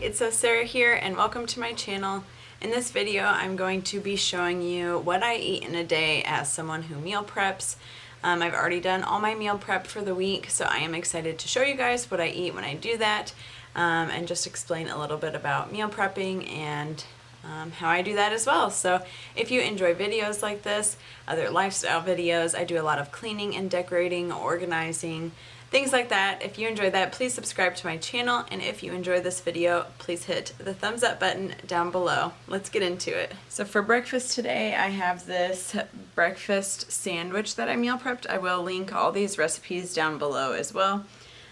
it's Sarah here and welcome to my channel. In this video I'm going to be showing you what I eat in a day as someone who meal preps. I've already done all my meal prep for the week, so I am excited to show you guys what I eat when I do that, and just explain a little bit about meal prepping and how I do that as well. So if you enjoy videos like this, other lifestyle videos, I do a lot of cleaning and decorating, organizing, things like that. If you enjoy that, please subscribe to my channel, and if you enjoy this video, please hit the thumbs up button down below. Let's get into it. So for breakfast today, I have this breakfast sandwich that I meal prepped. I will link all these recipes down below as well.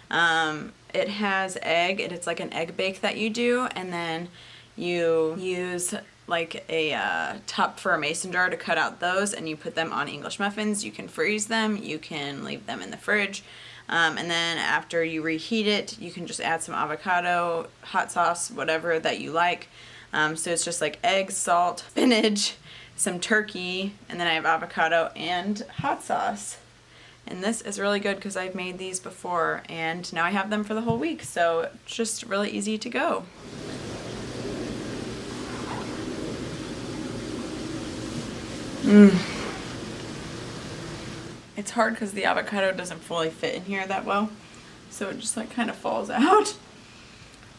It has egg, and it's like an egg bake that you do, and then you use like a top for a mason jar to cut out those, and you put them on English muffins. You can freeze them, you can leave them in the fridge. And then after you reheat it, you can just add some avocado, hot sauce, whatever that you like. So it's just like eggs, salt, spinach, some turkey, and then I have avocado and hot sauce. And this is really good because I've made these before and now I have them for the whole week. So it's just really easy to go. It's hard because the avocado doesn't fully fit in here that well, so it just like kind of falls out.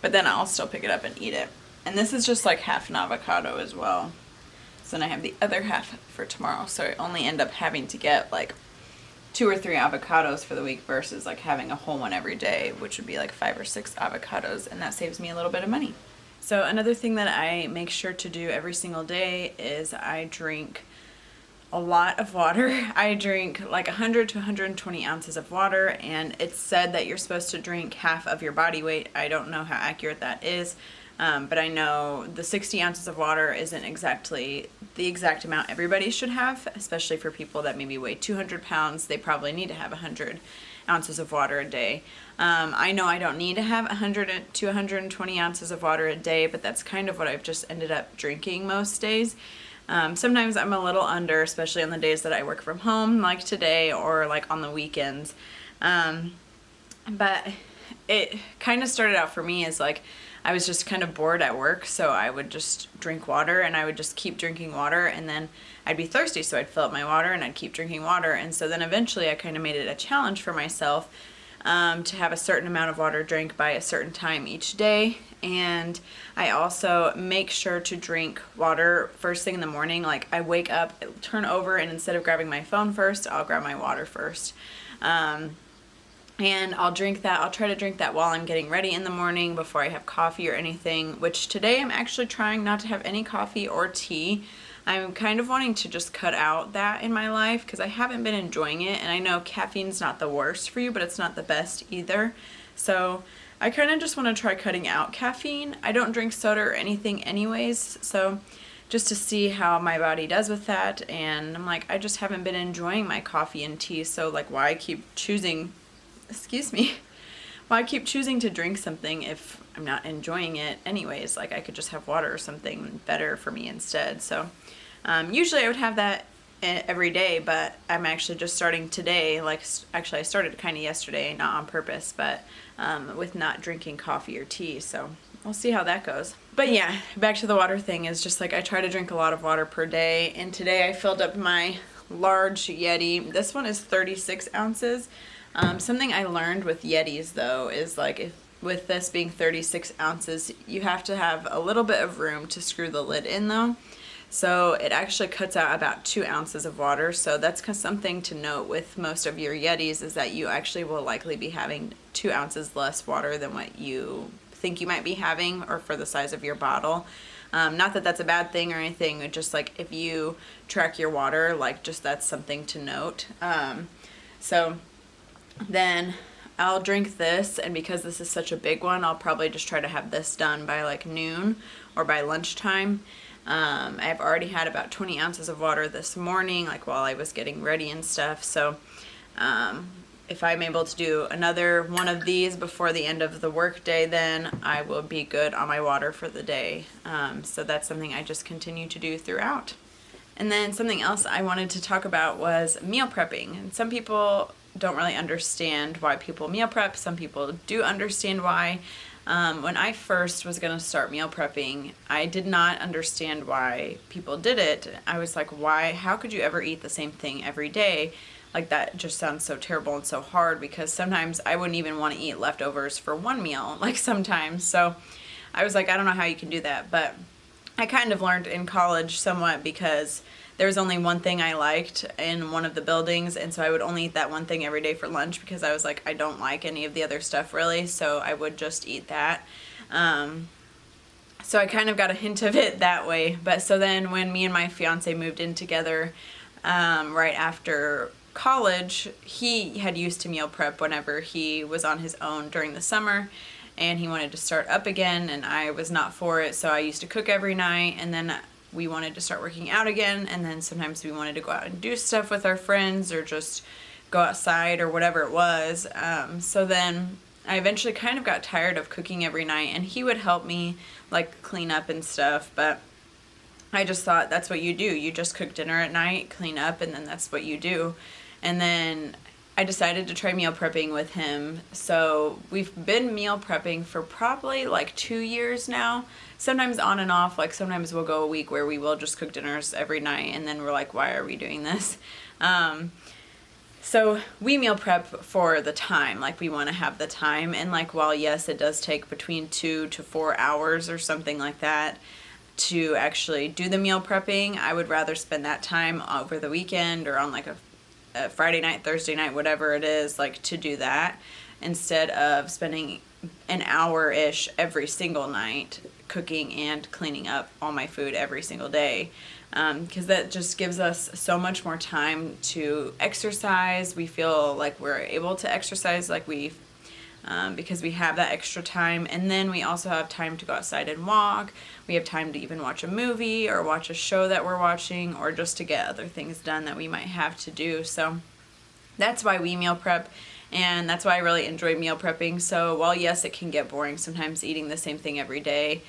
But then I'll still pick it up and eat it. And this is just like half an avocado as well. So then I have the other half for tomorrow. So I only end up having to get like 2 or 3 avocados for the week versus like having a whole one every day, which would be like 5 or 6 avocados, and that saves me a little bit of money. So another thing that I make sure to do every single day is I drink a lot of water. I drink like 100 to 120 ounces of water, and it's said that you're supposed to drink half of your body weight. I don't know how accurate that is, but I know the 60 ounces of water isn't exactly the exact amount everybody should have, especially for people that maybe weigh 200 pounds. They probably need to have 100 ounces of water a day. I know I don't need to have 100 to 120 ounces of water a day, but that's kind of what I've just ended up drinking most days. Sometimes I'm a little under, especially on the days that I work from home, like today, or like on the weekends. But it kind of started out for me as like, I was just kind of bored at work, so I would just drink water, and I would just keep drinking water, and then I'd be thirsty, so I'd fill up my water, and I'd keep drinking water. And so then eventually I kind of made it a challenge for myself to have a certain amount of water drank by a certain time each day. And I also make sure to drink water first thing in the morning. Like I wake up, turn over, and instead of grabbing my phone first, I'll grab my water first. And I'll drink that. I'll try to drink that while I'm getting ready in the morning before I have coffee or anything, which today I'm actually trying not to have any coffee or tea. I'm kind of wanting to just cut out that in my life because I haven't been enjoying it, and I know caffeine's not the worst for you, but it's not the best either. So I kind of just want to try cutting out caffeine. I don't drink soda or anything anyways, so just to see how my body does with that. And I'm like, I just haven't been enjoying my coffee and tea, so like why keep choosing, why keep choosing to drink something if I'm not enjoying it anyways? Like I could just have water or something better for me instead. So usually I would have that every day, but I'm actually just starting today. Like actually I started kind of yesterday, not on purpose, but with not drinking coffee or tea. So we'll see how that goes. But yeah, back to the water thing is just like I try to drink a lot of water per day, and today I filled up my large Yeti. This one is 36 ounces. Something I learned with Yetis though is like with this being 36 ounces, you have to have a little bit of room to screw the lid in though. So it actually cuts out about 2 ounces of water. So that's something to note with most of your Yetis, is that you actually will likely be having 2 ounces less water than what you think you might be having, or for the size of your bottle. Not that that's a bad thing or anything, just like if you track your water, like just that's something to note. So then I'll drink this, and because this is such a big one, I'll probably just try to have this done by like noon or by lunchtime. I've already had about 20 ounces of water this morning, like while I was getting ready and stuff. So if I'm able to do another one of these before the end of the work day, then I will be good on my water for the day. So that's something I just continue to do throughout. And then something else I wanted to talk about was meal prepping. And some people don't really understand why people meal prep. Some people do understand why. When I first was going to start meal prepping, I did not understand why people did it. I was like, why? How could you ever eat the same thing every day? Like, that just sounds so terrible and so hard, because sometimes I wouldn't even want to eat leftovers for one meal, like sometimes. So I was like, I don't know how you can do that. But I kind of learned in college somewhat, because there was only one thing I liked in one of the buildings, and so I would only eat that one thing every day for lunch, because I was like, I don't like any of the other stuff really, so I would just eat that. So I kind of got a hint of it that way. But so then when me and my fiance moved in together, right after college, he had used to meal prep whenever he was on his own during the summer, and he wanted to start up again, and I was not for it. So I used to cook every night, and then we wanted to start working out again, and then sometimes we wanted to go out and do stuff with our friends, or just go outside, or whatever it was. So then I eventually kind of got tired of cooking every night, and he would help me like clean up and stuff, but I just thought that's what you do. You just cook dinner at night, clean up, and then that's what you do. And then I decided to try meal prepping with him. So we've been meal prepping for probably like 2 years now. Sometimes on and off, like sometimes we'll go a week where we will just cook dinners every night, and then we're like, why are we doing this? So we meal prep for the time, like we want to have the time. And like, while yes, it does take between 2 to 4 hours or something like that to actually do the meal prepping, I would rather spend that time over the weekend, or on like a Friday night, Thursday night, whatever it is, like to do that, instead of spending an hour-ish every single night cooking and cleaning up all my food every single day. Because that just gives us so much more time to exercise. We feel like we're able to exercise like because we have that extra time. And then we also have time to go outside and walk. We have time to even watch a movie, or watch a show that we're watching, or just to get other things done that we might have to do. So that's why we meal prep, and that's why I really enjoy meal prepping. So while yes, it can get boring sometimes eating the same thing every day,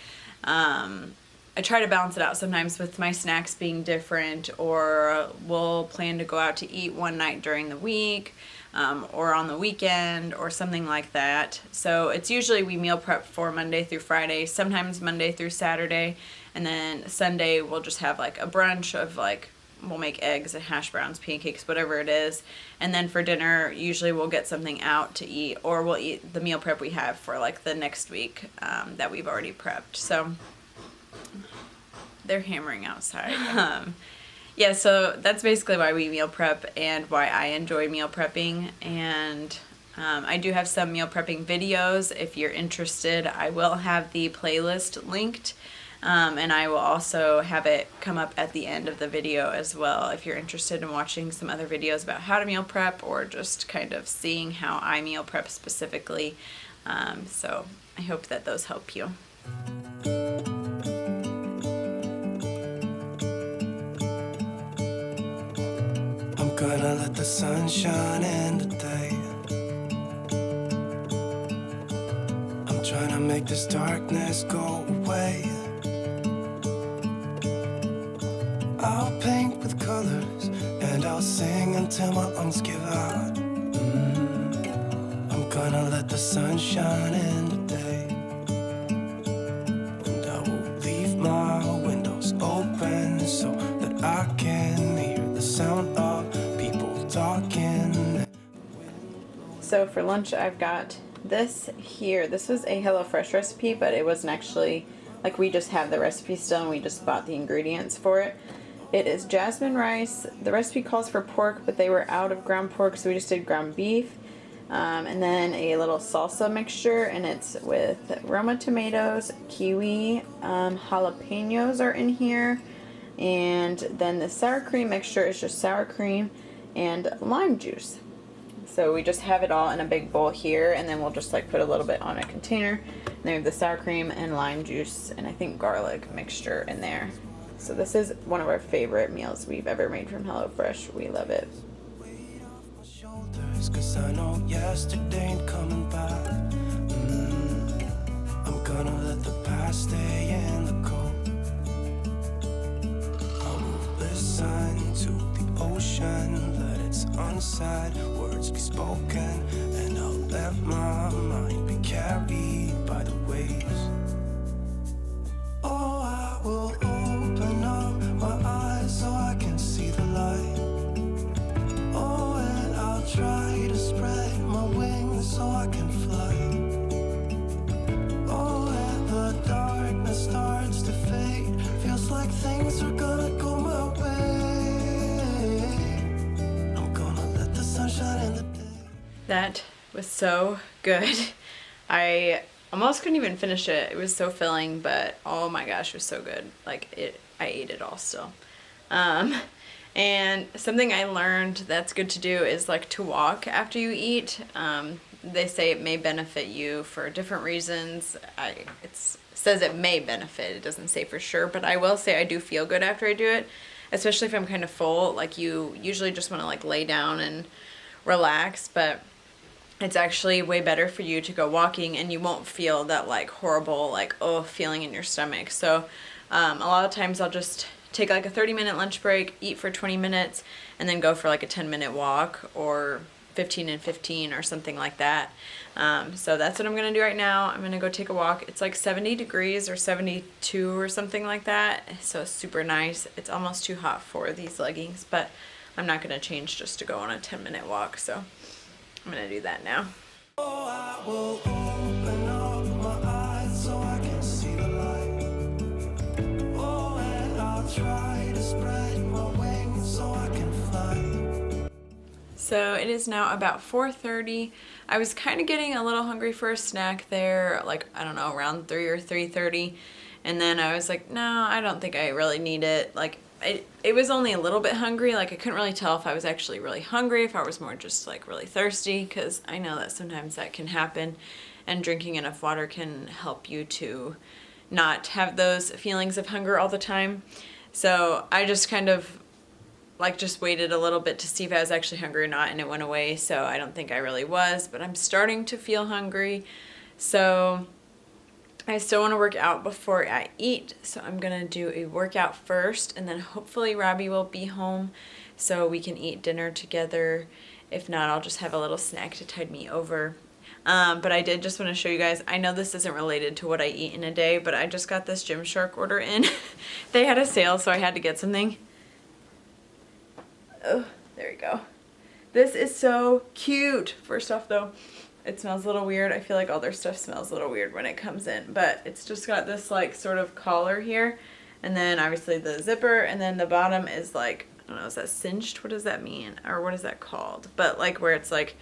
I try to balance it out sometimes with my snacks being different, or we'll plan to go out to eat one night during the week, or on the weekend, or something like that. So it's usually we meal prep for Monday through Friday, sometimes Monday through Saturday, and then Sunday we'll just have like a brunch of like, we'll make eggs and hash browns, pancakes, whatever it is. And then for dinner, usually we'll get something out to eat, or we'll eat the meal prep we have for like the next week that we've already prepped. So they're hammering outside. Yeah, so that's basically why we meal prep, and why I enjoy meal prepping. And I do have some meal prepping videos. If you're interested, I will have the playlist linked, and I will also have it come up at the end of the video as well, if you're interested in watching some other videos about how to meal prep, or just kind of seeing how I meal prep specifically. So I hope that those help you. Gonna let the sun shine in today. I'm trying to make this darkness go away. I'll paint with colors, and I'll sing until my lungs give out. I'm gonna let the sun shine in today, and I will leave my windows open so that I can hear the sound of talking. So for lunch, I've got this here. This was a HelloFresh recipe, but it wasn't actually, like, we just have the recipe still, and we just bought the ingredients for it. It is jasmine rice. The recipe calls for pork, but they were out of ground pork, so we just did ground beef. And then a little salsa mixture, and it's with Roma tomatoes, kiwi, jalapenos are in here, and then the sour cream mixture is just sour cream and lime juice. So we just have it all in a big bowl here, and then we'll just like put a little bit on a container. And then we have the sour cream and lime juice, and I think garlic mixture in there. So this is one of our favorite meals we've ever made from HelloFresh. We love it. Weight off my shoulders, 'cause I know yesterday ain't coming back. I'm gonna let the past stay in the cold. I will listen to the ocean, let its unsaid words be spoken, and I'll let my mind be carried by the wind. when things are gonna go my way. I'm gonna let the sun shine in the day. That was so good. I almost couldn't even finish it. It was so filling, but oh my gosh, it was so good. I ate it all still. And something I learned that's good to do is like to walk after you eat. They say it may benefit you for different reasons. It says it may benefit. It doesn't say for sure, but I will say I do feel good after I do it, especially if I'm kind of full. Like you usually just want to like lay down and relax, but it's actually way better for you to go walking, and you won't feel that like horrible like feeling in your stomach. So a lot of times I'll just take like a 30-minute lunch break, eat for 20 minutes, and then go for like a 10-minute walk, or 15 and 15 or something like that. So that's what I'm gonna do right now. I'm gonna go take a walk. It's like 70 degrees or 72 or something like that, so it's super nice. It's almost too hot for these leggings, but I'm not gonna change just to go on a 10-minute walk, so I'm gonna do that now. Oh, I will open up my eyes so I can see the light. Oh, and I'll try to spread my wings so I can fly. So it is now about 4:30. I was kind of getting a little hungry for a snack there, like, I don't know, around 3 or 3:30. And then I was like, no, I don't think I really need it. Like, it was only a little bit hungry. Like, I couldn't really tell if I was actually really hungry, if I was more just like really thirsty, because I know that sometimes that can happen, and drinking enough water can help you to not have those feelings of hunger all the time. So I just kind of like just waited a little bit to see if I was actually hungry or not, and it went away. So I don't think I really was, but I'm starting to feel hungry. So I still want to work out before I eat, so I'm going to do a workout first, and then hopefully Robbie will be home so we can eat dinner together. If not, I'll just have a little snack to tide me over. But I did just want to show you guys, I know this isn't related to what I eat in a day, but I just got this Gymshark order in. They had a sale, so I had to get something. Oh, there we go. This is so cute. First off though, it smells a little weird. I feel like all their stuff smells a little weird when it comes in, but it's just got this like sort of collar here, and then obviously the zipper, and then the bottom is like, I don't know, is that cinched? What does that mean? Or what is that called? But like where it's like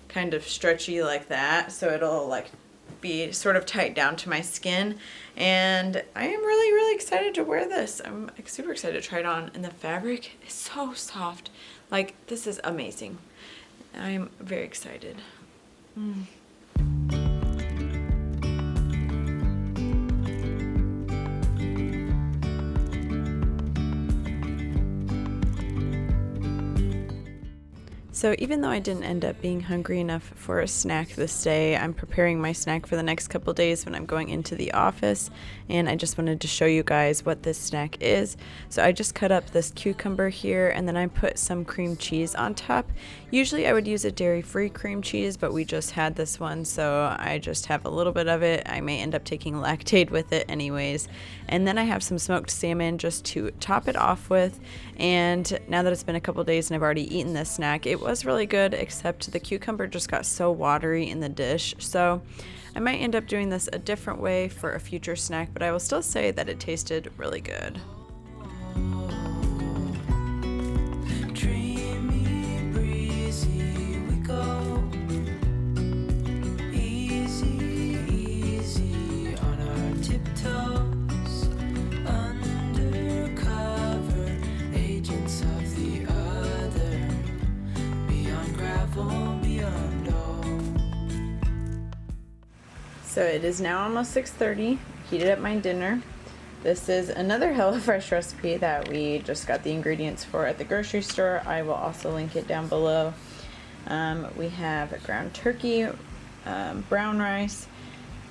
kind of stretchy like that, so it'll like be sort of tight down to my skin. And I am really, really excited to wear this. I'm like super excited to try it on, and the fabric is so soft. Like, this is amazing. I'm very excited. So even though I didn't end up being hungry enough for a snack this day, I'm preparing my snack for the next couple days when I'm going into the office, and I just wanted to show you guys what this snack is. So I just cut up this cucumber here, and then I put some cream cheese on top. Usually I would use a dairy-free cream cheese, but we just had this one, so I just have a little bit of it. I may end up taking Lactaid with it anyways. And then I have some smoked salmon just to top it off with. And now that it's been a couple days and I've already eaten this snack, it was really good, except the cucumber just got so watery in the dish. So I might end up doing this a different way for a future snack, but I will still say that it tasted really good. Dreamy, breezy, we go. Easy, easy on our tiptoes. Undercover agents of the other. Beyond gravel, beyond all. So it is now almost 6:30. Heated up my dinner. This is another HelloFresh recipe that we just got the ingredients for at the grocery store. I will also link it down below. We have ground turkey, brown rice,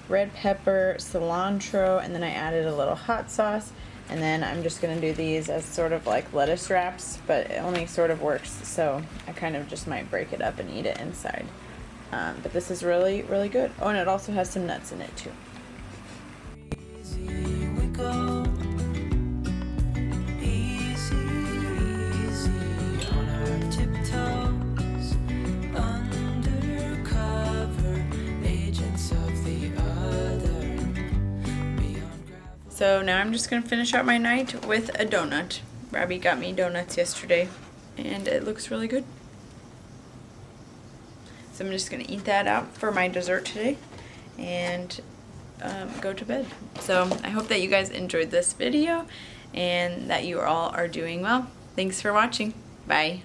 red pepper, cilantro, and then I added a little hot sauce. And then I'm just going to do these as sort of like lettuce wraps, but it only sort of works, so I kind of just might break it up and eat it inside. But this is really, really good. Oh, and it also has some nuts in it too. Easy we go. Easy, easy on our tiptoes. Undercover agents of the other. Beyond gravel. So now I'm just gonna finish out my night with a donut. Robbie got me donuts yesterday, and it looks really good. So I'm just gonna eat that out for my dessert today, and go to bed. So I hope that you guys enjoyed this video, and that you all are doing well. Thanks for watching. Bye.